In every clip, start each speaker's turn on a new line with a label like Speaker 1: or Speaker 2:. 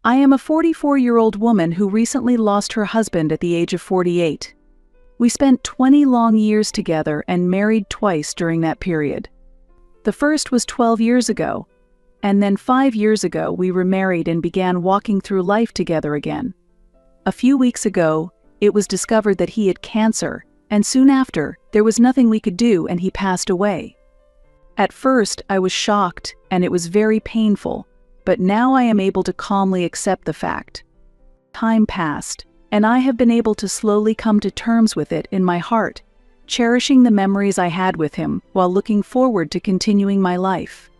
Speaker 1: I am a 44-year-old woman who recently lost her husband at the age of 48. We spent 20 long years together and married twice during that period. The first was 12 years ago, and then 5 years ago we remarried and began walking through life together again. A few weeks ago, it was discovered that he had cancer, and soon after, there was nothing we could do and he passed away. At first, I was shocked and it was very painful, but now I am able to calmly accept the fact. Time passed, and I have been able to slowly come to terms with it in my heart, cherishing the memories I had with him while looking forward to continuing my life.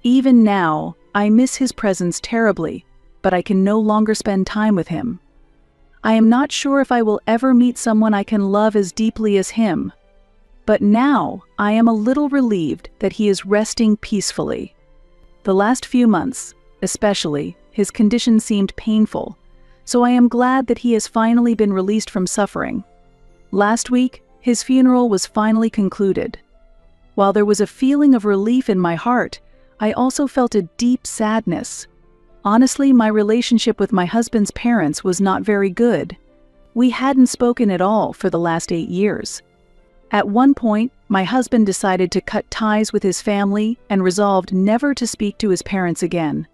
Speaker 1: Even now, I miss his presence terribly, but I can no longer spend time with him. I am not sure if I will ever meet someone I can love as deeply as him. But now, I am a little relieved that he is resting peacefully. The last few months, especially, his condition seemed painful, so I am glad that he has finally been released from suffering. Last week, his funeral was finally concluded. While there was a feeling of relief in my heart, I also felt a deep sadness. Honestly, my relationship with my husband's parents was not very good. We hadn't spoken at all for the last 8 years. At one point, my husband decided to cut ties with his family and resolved never to speak to his parents again.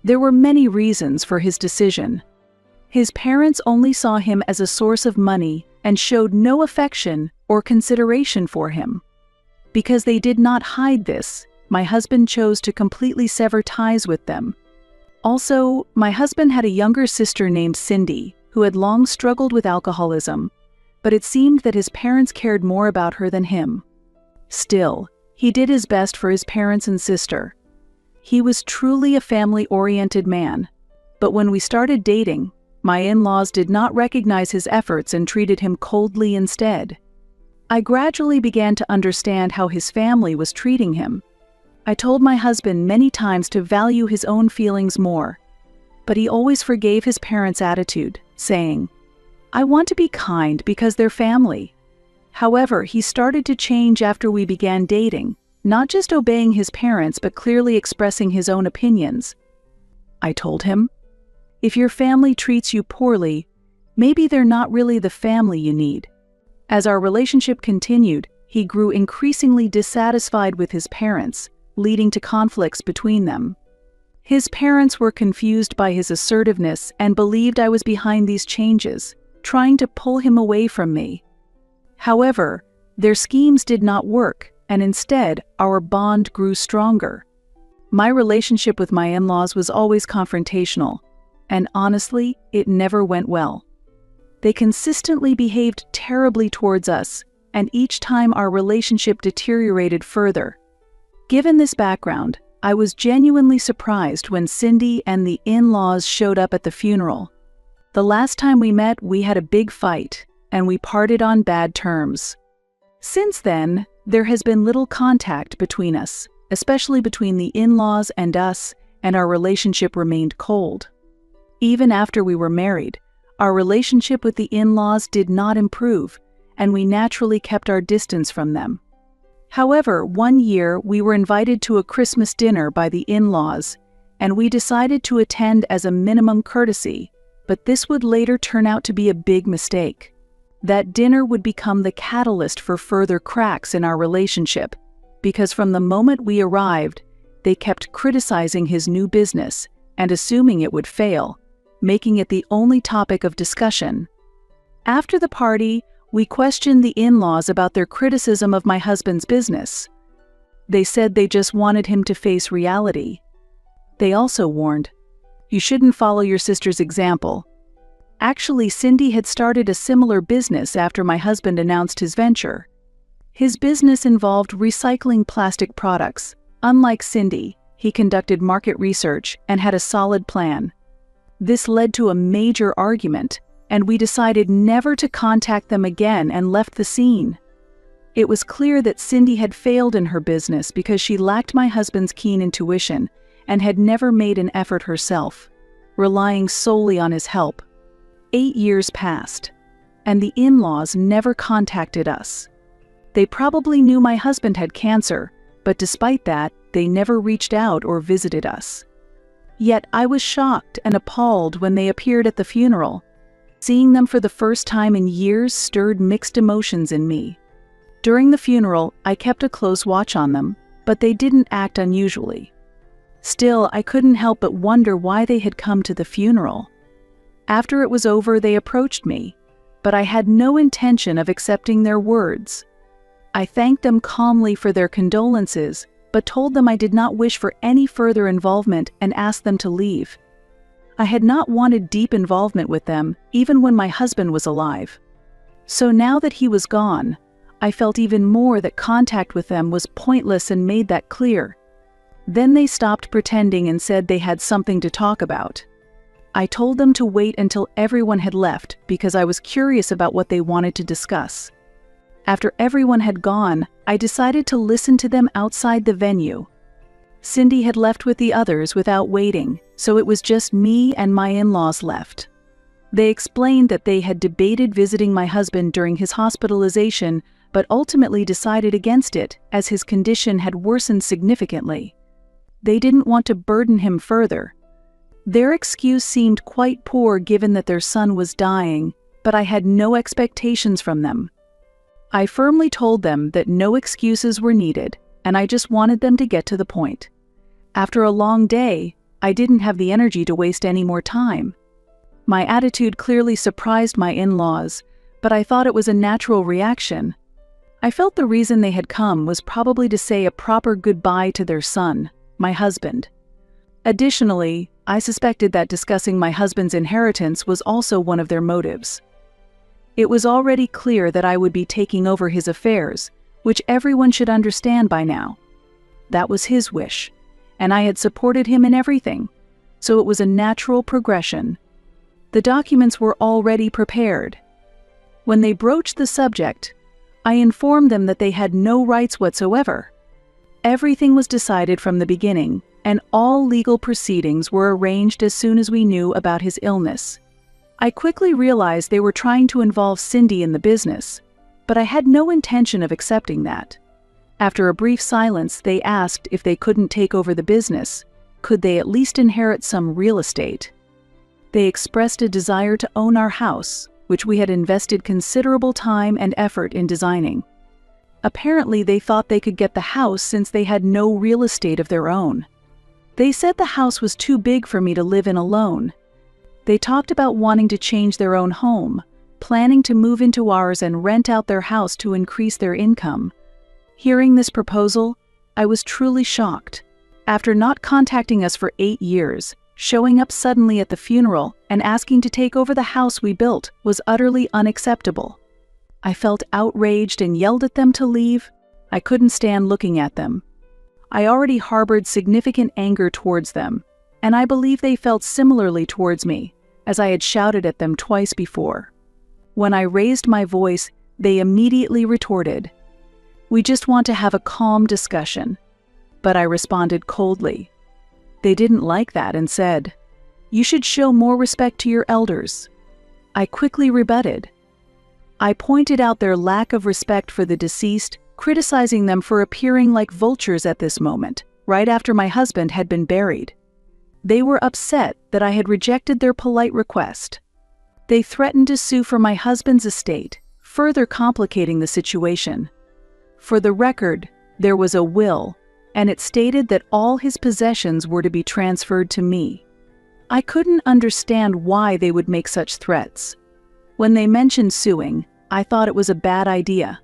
Speaker 1: There were many reasons for his decision. His parents only saw him as a source of money and showed no affection or consideration for him. Because they did not hide this, my husband chose to completely sever ties with them. Also, my husband had a younger sister named Cindy, who had long struggled with alcoholism, but it seemed that his parents cared more about her than him. Still, he did his best for his parents and sister. He was truly a family-oriented man, but when we started dating, my in-laws did not recognize his efforts and treated him coldly instead. I gradually began to understand how his family was treating him. I told my husband many times to value his own feelings more, but he always forgave his parents' attitude, saying, "I want to be kind because they're family." However, he started to change after we began dating, not just obeying his parents but clearly expressing his own opinions. I told him, "If your family treats you poorly, maybe they're not really the family you need." As our relationship continued, he grew increasingly dissatisfied with his parents, leading to conflicts between them. His parents were confused by his assertiveness and believed I was behind these changes, trying to pull him away from me. However, their schemes did not work, and instead, our bond grew stronger. My relationship with my in-laws was always confrontational, and honestly, it never went well. They consistently behaved terribly towards us, and each time our relationship deteriorated further. Given this background, I was genuinely surprised when Cindy and the in-laws showed up at the funeral. The last time we met, we had a big fight, and we parted on bad terms. Since then, there has been little contact between us, especially between the in-laws and us, and our relationship remained cold. Even after we were married, our relationship with the in-laws did not improve, and we naturally kept our distance from them. However, one year we were invited to a Christmas dinner by the in-laws, and we decided to attend as a minimum courtesy, but this would later turn out to be a big mistake. That dinner would become the catalyst for further cracks in our relationship, because from the moment we arrived, they kept criticizing his new business and assuming it would fail, making it the only topic of discussion. After the party, we questioned the in-laws about their criticism of my husband's business. They said they just wanted him to face reality. They also warned, "You shouldn't follow your sister's example." Actually, Cindy had started a similar business after my husband announced his venture. His business involved recycling plastic products. Unlike Cindy, he conducted market research and had a solid plan. This led to a major argument, and we decided never to contact them again and left the scene. It was clear that Cindy had failed in her business because she lacked my husband's keen intuition and had never made an effort herself, relying solely on his help. 8 years passed, and the in-laws never contacted us. They probably knew my husband had cancer, but despite that, they never reached out or visited us. Yet I was shocked and appalled when they appeared at the funeral. Seeing them for the first time in years stirred mixed emotions in me. During the funeral, I kept a close watch on them, but they didn't act unusually. Still, I couldn't help but wonder why they had come to the funeral. After it was over, they approached me, but I had no intention of accepting their words. I thanked them calmly for their condolences, but told them I did not wish for any further involvement and asked them to leave. I had not wanted deep involvement with them, even when my husband was alive. So now that he was gone, I felt even more that contact with them was pointless and made that clear. Then they stopped pretending and said they had something to talk about. I told them to wait until everyone had left because I was curious about what they wanted to discuss. After everyone had gone, I decided to listen to them outside the venue. Cindy had left with the others without waiting, so it was just me and my in-laws left. They explained that they had debated visiting my husband during his hospitalization, but ultimately decided against it as his condition had worsened significantly. They didn't want to burden him further. Their excuse seemed quite poor given that their son was dying, but I had no expectations from them. I firmly told them that no excuses were needed, and I just wanted them to get to the point. After a long day, I didn't have the energy to waste any more time. My attitude clearly surprised my in-laws, but I thought it was a natural reaction. I felt the reason they had come was probably to say a proper goodbye to their son, my husband. Additionally, I suspected that discussing my husband's inheritance was also one of their motives. It was already clear that I would be taking over his affairs, which everyone should understand by now. That was his wish, and I had supported him in everything, so it was a natural progression. The documents were already prepared. When they broached the subject, I informed them that they had no rights whatsoever. Everything was decided from the beginning, and all legal proceedings were arranged as soon as we knew about his illness. I quickly realized they were trying to involve Cindy in the business, but I had no intention of accepting that. After a brief silence, they asked if they couldn't take over the business, could they at least inherit some real estate? They expressed a desire to own our house, which we had invested considerable time and effort in designing. Apparently, they thought they could get the house since they had no real estate of their own. They said the house was too big for me to live in alone. They talked about wanting to change their own home, planning to move into ours and rent out their house to increase their income. Hearing this proposal, I was truly shocked. After not contacting us for 8 years, showing up suddenly at the funeral and asking to take over the house we built was utterly unacceptable. I felt outraged and yelled at them to leave. I couldn't stand looking at them. I already harbored significant anger towards them, and I believe they felt similarly towards me, as I had shouted at them twice before. When I raised my voice, they immediately retorted, "We just want to have a calm discussion." But I responded coldly. They didn't like that and said, "You should show more respect to your elders." I quickly rebutted. I pointed out their lack of respect for the deceased, criticizing them for appearing like vultures at this moment, right after my husband had been buried. They were upset that I had rejected their polite request. They threatened to sue for my husband's estate, further complicating the situation. For the record, there was a will, and it stated that all his possessions were to be transferred to me. I couldn't understand why they would make such threats. When they mentioned suing, I thought it was a bad idea.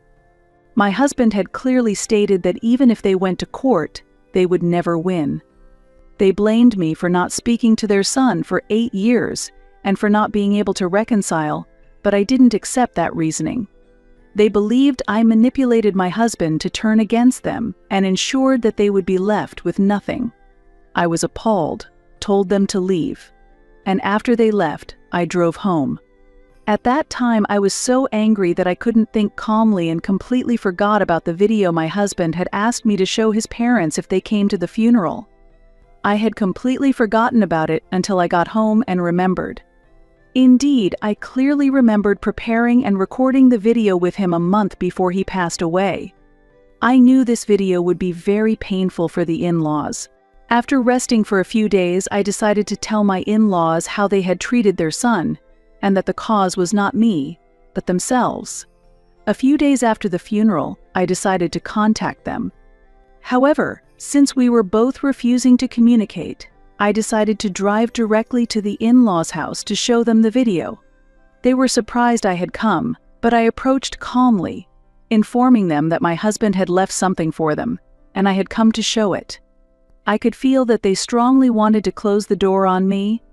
Speaker 1: My husband had clearly stated that even if they went to court, they would never win. They blamed me for not speaking to their son for 8 years and for not being able to reconcile, but I didn't accept that reasoning. They believed I manipulated my husband to turn against them and ensured that they would be left with nothing. I was appalled, told them to leave, and after they left, I drove home. At that time, I was so angry that I couldn't think calmly and completely forgot about the video my husband had asked me to show his parents if they came to the funeral. I had completely forgotten about it until I got home and remembered. Indeed, I clearly remembered preparing and recording the video with him a month before he passed away. I knew this video would be very painful for the in-laws, After resting for a few days, I decided to tell my in-laws how they had treated their son, and that the cause was not me, but themselves. A few days after the funeral, I decided to contact them. However, since we were both refusing to communicate, I decided to drive directly to the in-laws' house to show them the video. They were surprised I had come, but I approached calmly, informing them that my husband had left something for them, and I had come to show it. I could feel that they strongly wanted to close the door on me,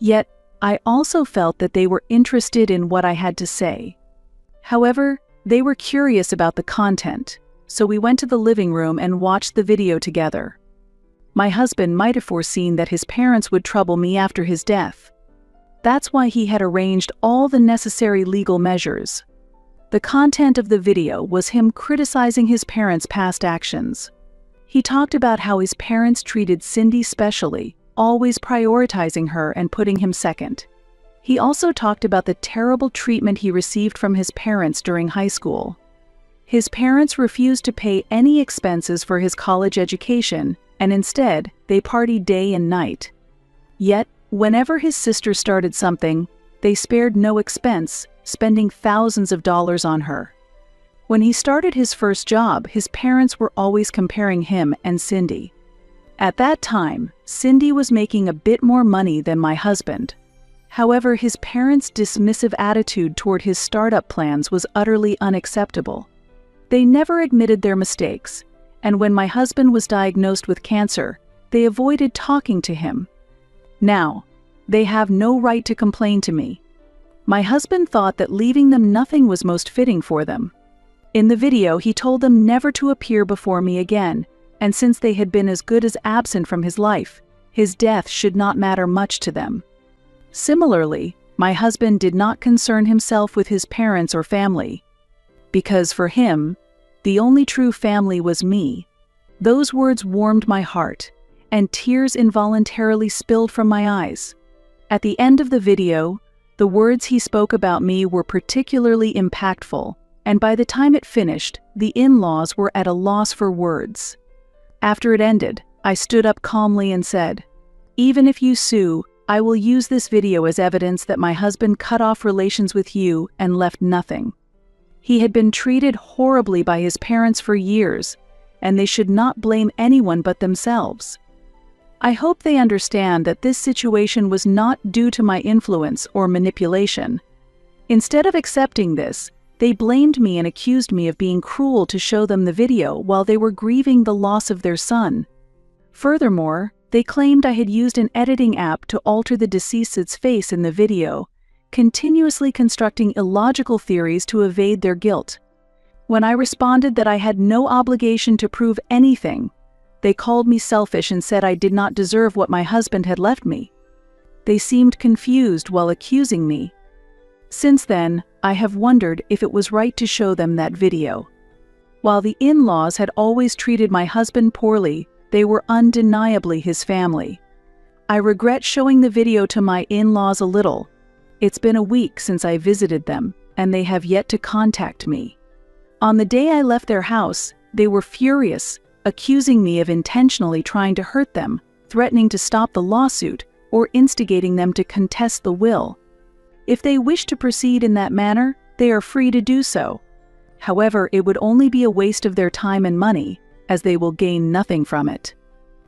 Speaker 1: yet I also felt that they were interested in what I had to say. However, they were curious about the content, so we went to the living room and watched the video together. My husband might have foreseen that his parents would trouble me after his death. That's why he had arranged all the necessary legal measures. The content of the video was him criticizing his parents' past actions. He talked about how his parents treated Cindy specially, always prioritizing her and putting him second. He also talked about the terrible treatment he received from his parents during high school. His parents refused to pay any expenses for his college education, and instead, they partied day and night. Yet, whenever his sister started something, they spared no expense, spending thousands of dollars on her. When he started his first job, his parents were always comparing him and Cindy. At that time, Cindy was making a bit more money than my husband. However, his parents' dismissive attitude toward his startup plans was utterly unacceptable. They never admitted their mistakes, and when my husband was diagnosed with cancer, they avoided talking to him. Now, they have no right to complain to me. My husband thought that leaving them nothing was most fitting for them. In the video, he told them never to appear before me again, and since they had been as good as absent from his life, his death should not matter much to them. Similarly, my husband did not concern himself with his parents or family, because for him, the only true family was me. Those words warmed my heart, and tears involuntarily spilled from my eyes. At the end of the video, the words he spoke about me were particularly impactful, and by the time it finished, the in-laws were at a loss for words. After it ended, I stood up calmly and said, "Even if you sue, I will use this video as evidence that my husband cut off relations with you and left nothing. He had been treated horribly by his parents for years, and they should not blame anyone but themselves. I hope they understand that this situation was not due to my influence or manipulation. Instead of accepting this, they blamed me and accused me of being cruel to show them the video while they were grieving the loss of their son. Furthermore, they claimed I had used an editing app to alter the deceased's face in the video, continuously constructing illogical theories to evade their guilt. When I responded that I had no obligation to prove anything, they called me selfish and said I did not deserve what my husband had left me. They seemed confused while accusing me. Since then, I have wondered if it was right to show them that video. While the in-laws had always treated my husband poorly, they were undeniably his family. I regret showing the video to my in-laws a little. It's been a week since I visited them, and they have yet to contact me. On the day I left their house, they were furious, accusing me of intentionally trying to hurt them, threatening to stop the lawsuit, or instigating them to contest the will. If they wish to proceed in that manner, they are free to do so. However, it would only be a waste of their time and money, as they will gain nothing from it.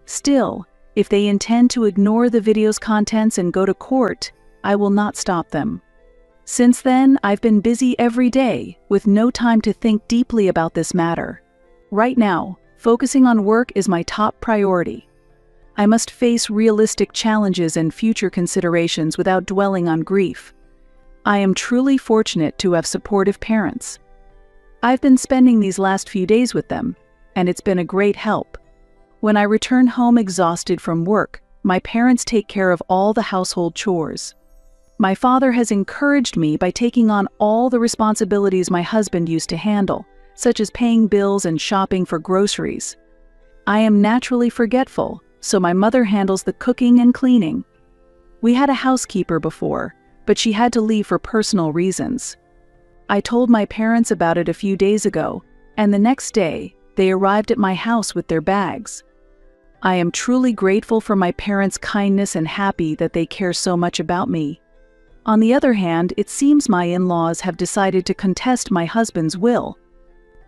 Speaker 1: Still, if they intend to ignore the video's contents and go to court, I will not stop them. Since then, I've been busy every day, with no time to think deeply about this matter. Right now, focusing on work is my top priority. I must face realistic challenges and future considerations without dwelling on grief. I am truly fortunate to have supportive parents. I've been spending these last few days with them, and it's been a great help. When I return home exhausted from work, my parents take care of all the household chores. My father has encouraged me by taking on all the responsibilities my husband used to handle, such as paying bills and shopping for groceries. I am naturally forgetful, so my mother handles the cooking and cleaning. We had a housekeeper before, but she had to leave for personal reasons. I told my parents about it a few days ago, and the next day, they arrived at my house with their bags. I am truly grateful for my parents' kindness and happy that they care so much about me. On the other hand, it seems my in-laws have decided to contest my husband's will.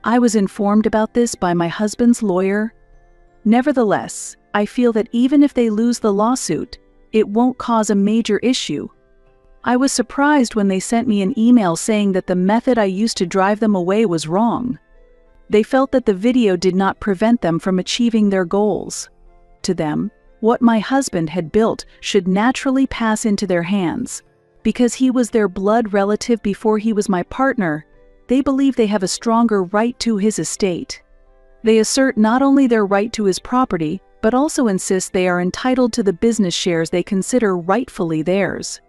Speaker 1: I was informed about this by my husband's lawyer. Nevertheless, I feel that even if they lose the lawsuit, it won't cause a major issue. I was surprised when they sent me an email saying that the method I used to drive them away was wrong. They felt that the video did not prevent them from achieving their goals. To them, what my husband had built should naturally pass into their hands. Because he was their blood relative before he was my partner, they believe they have a stronger right to his estate. They assert not only their right to his property, but also insist they are entitled to the business shares they consider rightfully theirs.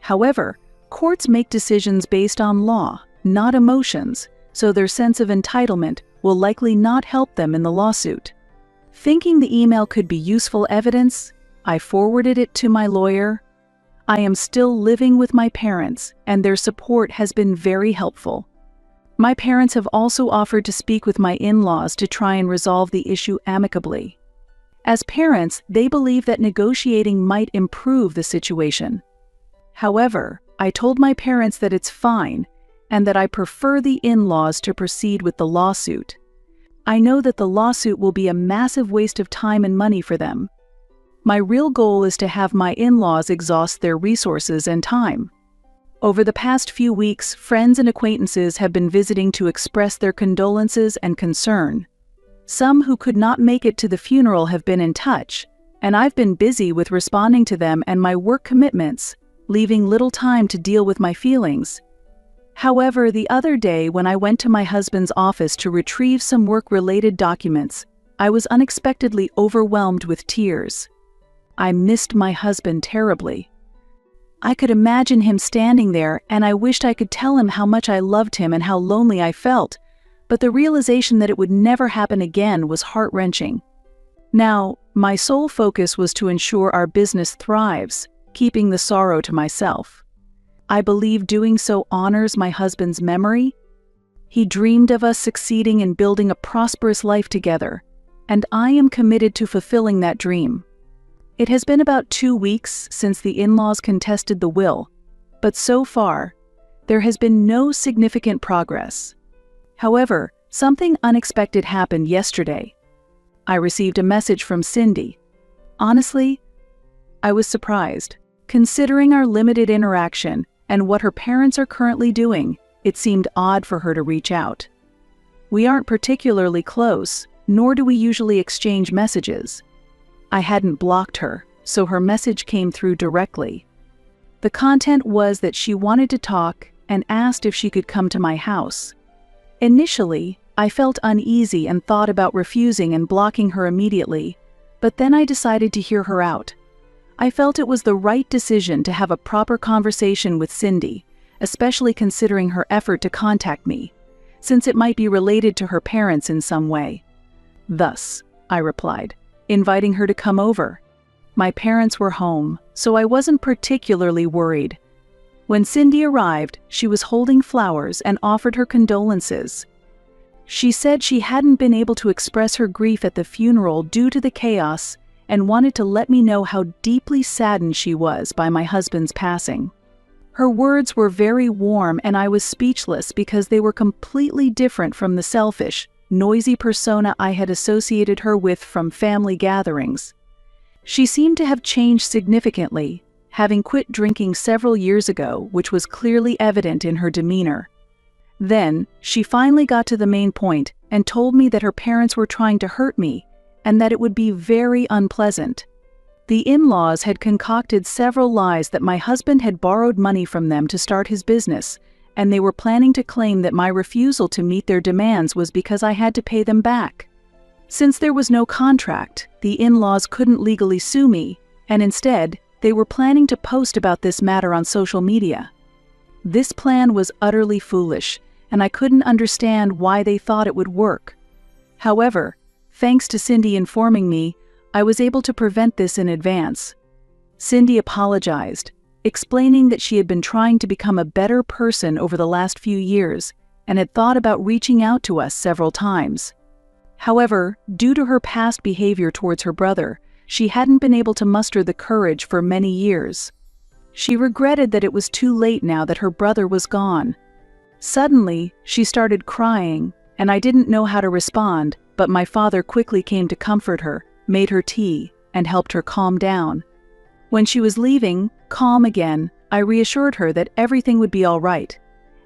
Speaker 1: However, courts make decisions based on law, not emotions, so their sense of entitlement will likely not help them in the lawsuit. Thinking the email could be useful evidence, I forwarded it to my lawyer. I am still living with my parents, and their support has been very helpful. My parents have also offered to speak with my in-laws to try and resolve the issue amicably. As parents, they believe that negotiating might improve the situation. However, I told my parents that it's fine, and that I prefer the in-laws to proceed with the lawsuit. I know that the lawsuit will be a massive waste of time and money for them. My real goal is to have my in-laws exhaust their resources and time. Over the past few weeks, friends and acquaintances have been visiting to express their condolences and concern. Some who could not make it to the funeral have been in touch, and I've been busy with responding to them and my work commitments, leaving little time to deal with my feelings. However, the other day when I went to my husband's office to retrieve some work-related documents, I was unexpectedly overwhelmed with tears. I missed my husband terribly. I could imagine him standing there, and I wished I could tell him how much I loved him and how lonely I felt, but the realization that it would never happen again was heart-wrenching. Now, my sole focus was to ensure our business thrives, keeping the sorrow to myself. I believe doing so honors my husband's memory. He dreamed of us succeeding in building a prosperous life together, and I am committed to fulfilling that dream. It has been about 2 weeks since the in-laws contested the will, but so far, there has been no significant progress. However, something unexpected happened yesterday. I received a message from Cindy. Honestly, I was surprised. Considering our limited interaction and what her parents are currently doing, it seemed odd for her to reach out. We aren't particularly close, nor do we usually exchange messages. I hadn't blocked her, so her message came through directly. The content was that she wanted to talk and asked if she could come to my house. Initially, I felt uneasy and thought about refusing and blocking her immediately, but then I decided to hear her out. I felt it was the right decision to have a proper conversation with Cindy, especially considering her effort to contact me, since it might be related to her parents in some way. Thus, I replied, inviting her to come over. My parents were home, so I wasn't particularly worried. When Cindy arrived, she was holding flowers and offered her condolences. She said she hadn't been able to express her grief at the funeral due to the chaos and wanted to let me know how deeply saddened she was by my husband's passing. Her words were very warm, and I was speechless because they were completely different from the selfish, noisy persona I had associated her with from family gatherings. She seemed to have changed significantly, having quit drinking several years ago, which was clearly evident in her demeanor. Then, she finally got to the main point and told me that her parents were trying to hurt me, and that it would be very unpleasant. The in-laws had concocted several lies that my husband had borrowed money from them to start his business, and they were planning to claim that my refusal to meet their demands was because I had to pay them back. Since there was no contract, the in-laws couldn't legally sue me, and instead, they were planning to post about this matter on social media. This plan was utterly foolish, and I couldn't understand why they thought it would work. However, thanks to Cindy informing me, I was able to prevent this in advance. Cindy apologized, explaining that she had been trying to become a better person over the last few years and had thought about reaching out to us several times. However, due to her past behavior towards her brother, she hadn't been able to muster the courage for many years. She regretted that it was too late now that her brother was gone. Suddenly, she started crying, and I didn't know how to respond, but my father quickly came to comfort her, made her tea, and helped her calm down. When she was leaving, calm again, I reassured her that everything would be all right,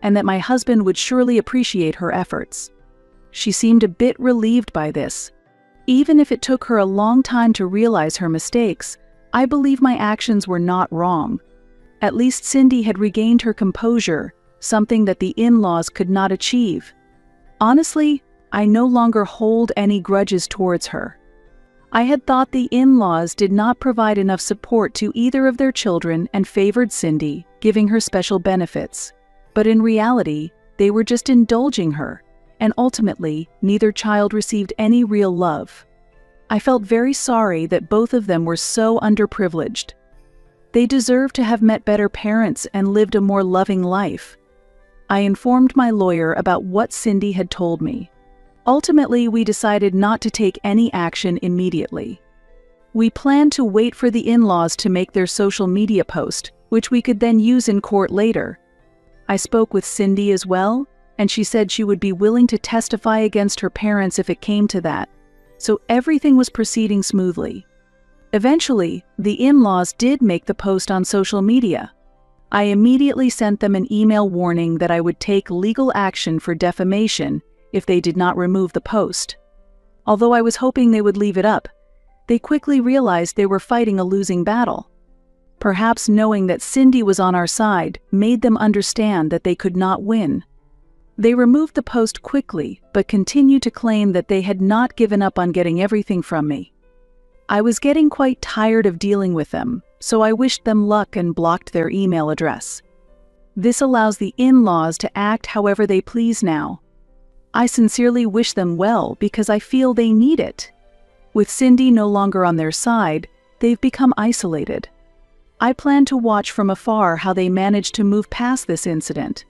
Speaker 1: and that my husband would surely appreciate her efforts. She seemed a bit relieved by this. Even if it took her a long time to realize her mistakes, I believe my actions were not wrong. At least Cindy had regained her composure, something that the in-laws could not achieve. Honestly, I no longer hold any grudges towards her. I had thought the in-laws did not provide enough support to either of their children and favored Cindy, giving her special benefits. But in reality, they were just indulging her, and ultimately, neither child received any real love. I felt very sorry that both of them were so underprivileged. They deserved to have met better parents and lived a more loving life. I informed my lawyer about what Cindy had told me. Ultimately, we decided not to take any action immediately. We planned to wait for the in-laws to make their social media post, which we could then use in court later. I spoke with Cindy as well, and she said she would be willing to testify against her parents if it came to that, so everything was proceeding smoothly. Eventually, the in-laws did make the post on social media. I immediately sent them an email warning that I would take legal action for defamation if they did not remove the post. Although I was hoping they would leave it up, they quickly realized they were fighting a losing battle. Perhaps knowing that Cindy was on our side made them understand that they could not win. They removed the post quickly, but continued to claim that they had not given up on getting everything from me. I was getting quite tired of dealing with them, so I wished them luck and blocked their email address. This allows the in-laws to act however they please now. I sincerely wish them well because I feel they need it. With Cindy no longer on their side, they've become isolated. I plan to watch from afar how they manage to move past this incident.